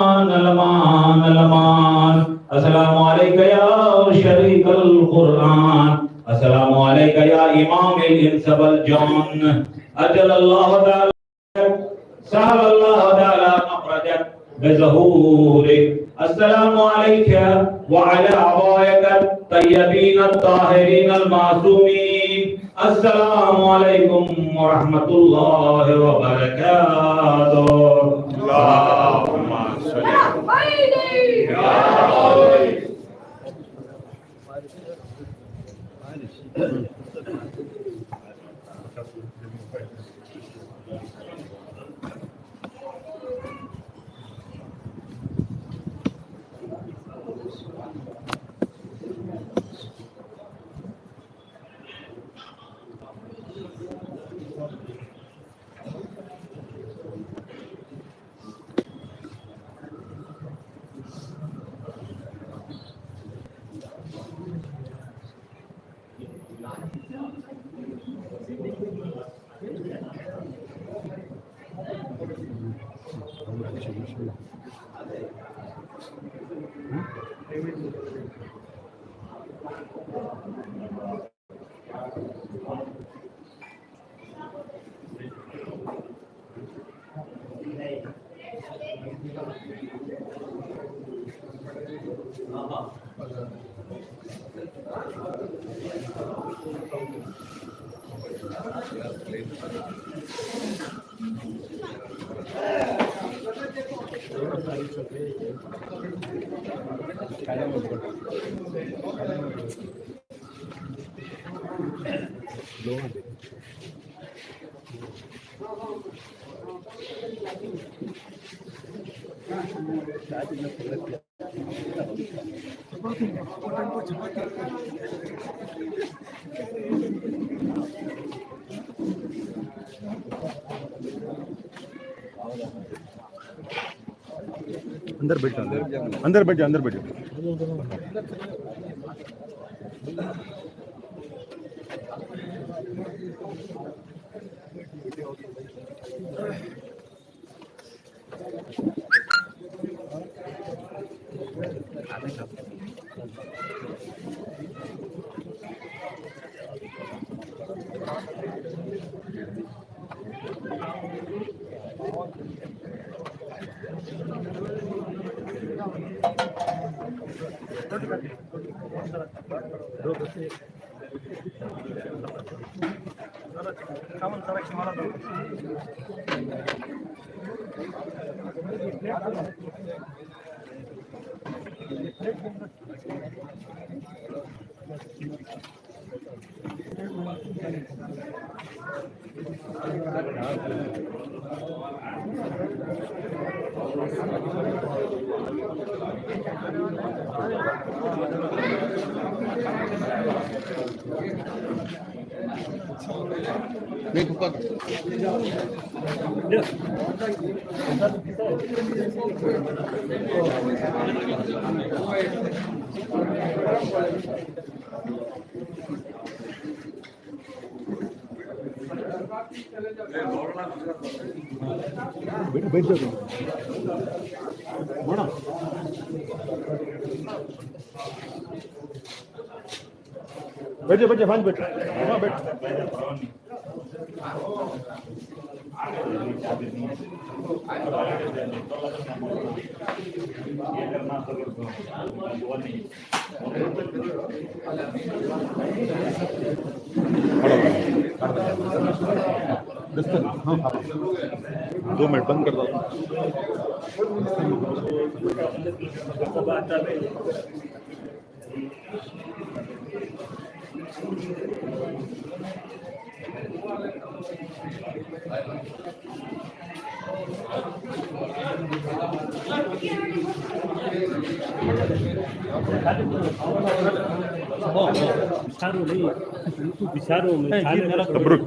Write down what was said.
الأمان الأمان السلام عليك يا شريك القرآن السلام عليك يا إمام الإنس والجان أجل الله تعالى سهل الله تعالى مخرجك بظهورك السلام عليك وعلى أبوائك الطيبين الطاهرين المعصومين السلام عليكم ورحمة الله وبركاته اللهم صل अंदर बैठो अंदर बैठो अंदर बैठो बैठ जाओ बड़ा बैठो बैठो पांच बैठो हाँ बैठ हाँ 2 मिनट बंद कर दो तबरुक